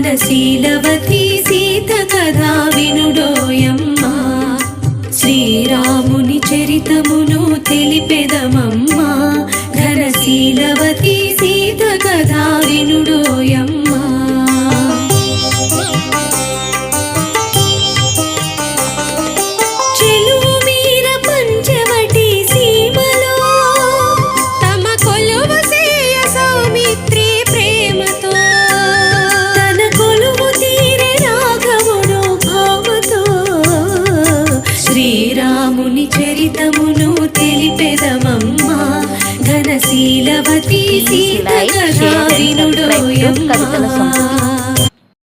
ఘనశీలవతి సీత కథా వినుడోయమ్మా శ్రీరాముని చరితమును తెలిపెదమమ్మా ఘనశీలవతి సీత కథా వినుడోయమ్మా చరితమును తెలిపెదమమ్మా ఘనశీలవతి సీత కథా వినుడోయమ్మా।